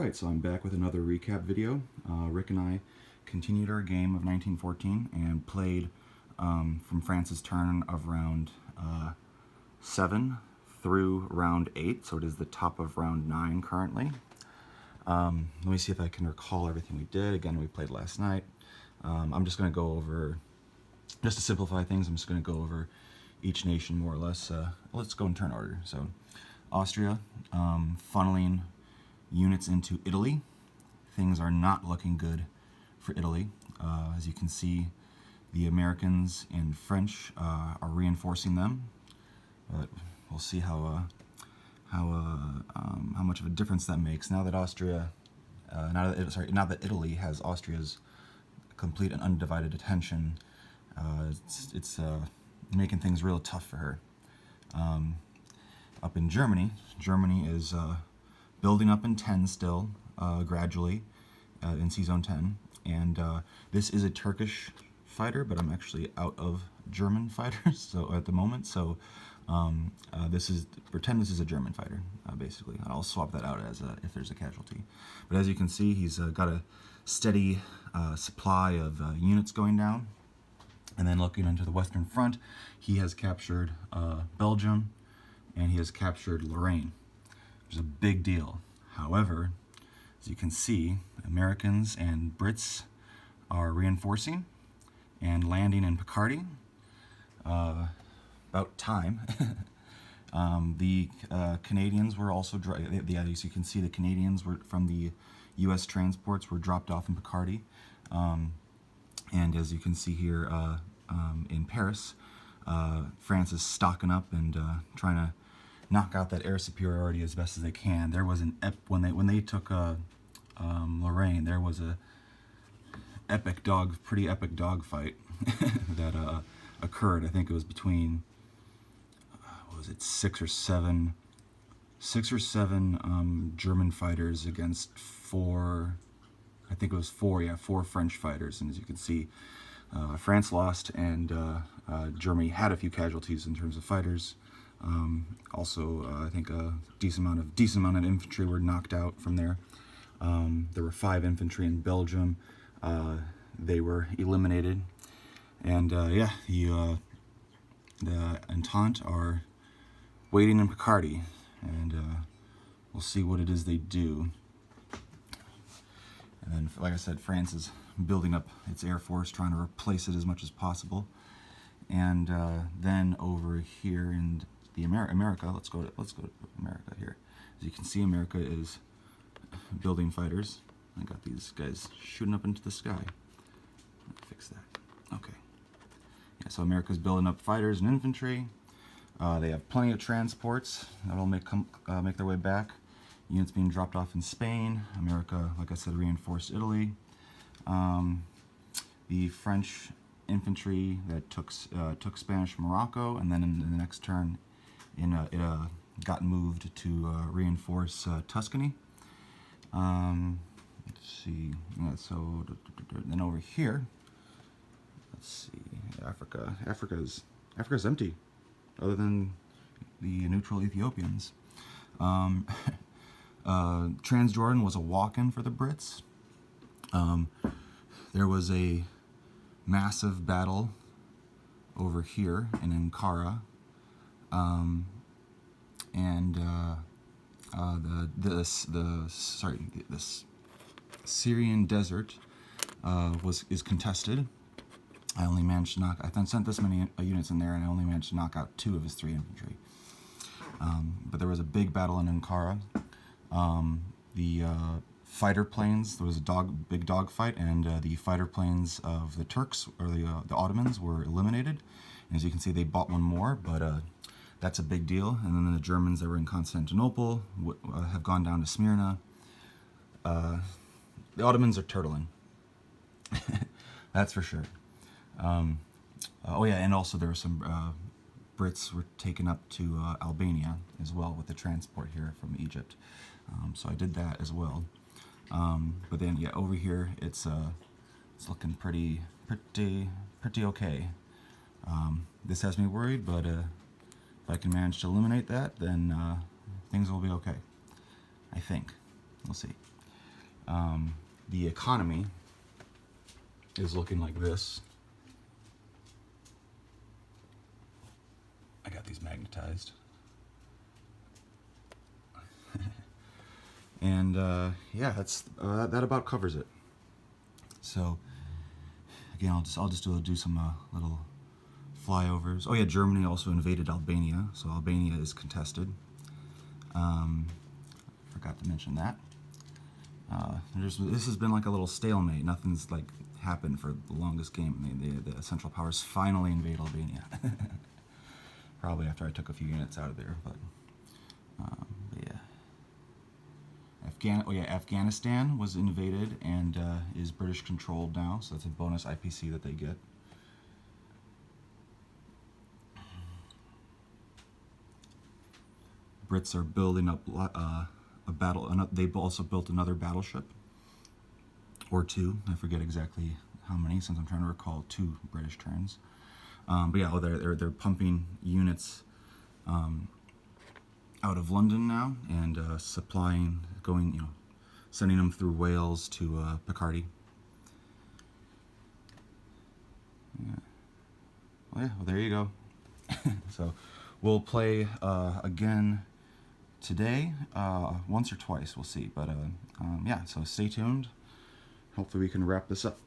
Alright, so I'm back with another recap video. Rick and I continued our game of 1914 and played from France's turn of round 7 through round 8, so it is the top of round 9 currently. Let me see if I can recall everything we did. Again, we played last night. I'm just going to go over, just to simplify things, I'm just going to go over each nation more or less. Let's go in turn order. So Austria, funneling units into Italy. Things are not looking good for Italy. As you can see, the Americans and French are reinforcing them. But we'll see how much of a difference that makes now that Austria, now that Italy has Austria's complete and undivided attention. It's making things real tough for her. Up in Germany, Germany is building up in 10 still, gradually, in C-Zone 10. And this is a Turkish fighter, but I'm actually out of German fighters so at the moment. So pretend this is a German fighter, basically. I'll swap that out as if there's a casualty. But as you can see, he's got a steady supply of units going down. And then looking into the Western Front, he has captured Belgium, and he has captured Lorraine, which is a big deal. However, as you can see, Americans and Brits are reinforcing and landing in Picardy. About time. The Canadians were also, as you can see, the Canadians were from the U.S. transports were dropped off in Picardy. And as you can see here in Paris, France is stocking up and trying to knock out that air superiority as best as they can. There was when they took Lorraine, there was a pretty epic dogfight that occurred. I think it was between what was it, six or seven German fighters against four. I think it was four French fighters. And as you can see, France lost, and Germany had a few casualties in terms of fighters. Also, I think a decent amount of infantry were knocked out from there. There were 5 infantry in Belgium. They were eliminated, and yeah, the Entente are waiting in Picardy, and we'll see what it is they do. And then, like I said, France is building up its air force, trying to replace it as much as possible. And then over here in the America, let's go to America here. As you can see, America is building fighters. I got these guys shooting up into the sky. Fix that. Okay. Yeah, so America's building up fighters and infantry. They have plenty of transports that'll make their way back. Units being dropped off in Spain. America, like I said, reinforced Italy. The French infantry that took Spanish Morocco, and then in the next turn, it got moved to reinforce Tuscany. Let's see. Yeah, so then over here, let's see. Africa's empty, other than the neutral Ethiopians. Transjordan was a walk-in for the Brits. There was a massive battle over here in Ankara, and the Syrian desert is contested. I only managed to knock. I sent this many units in there, and I only managed to knock out 2 of his 3 infantry. But there was a big battle in Ankara. The fighter planes, there was a big dog fight, and the fighter planes of the Turks, or the Ottomans, were eliminated. And as you can see, they bought one more, but that's a big deal. And then the Germans that were in Constantinople have gone down to Smyrna. The Ottomans are turtling. That's for sure. Oh yeah, and also there were some Brits were taken up to Albania as well with the transport here from Egypt. So I did that as well. But then yeah, over here it's looking pretty okay. This has me worried, but if I can manage to eliminate that, then things will be okay. I think. We'll see. The economy is looking like this. I got these magnetized. And yeah, that's that about covers it. So again, I'll just do some little flyovers. Oh yeah, Germany also invaded Albania, so Albania is contested. Forgot to mention that. This has been like a little stalemate. Nothing's like happened for the longest game. The Central Powers finally invade Albania. Probably after I took a few units out of there, but yeah. Afghanistan was invaded and is British controlled now, so that's a bonus IPC that they get. Brits are building up a battle. They've also built another battleship, or two. I forget exactly how many, since I'm trying to recall 2 British turns. But yeah, they're pumping units out of London now and supplying, sending them through Wales to Picardy. Yeah. Well, there you go. So we'll play again today, once or twice, we'll see. But yeah, so stay tuned. Hopefully we can wrap this up.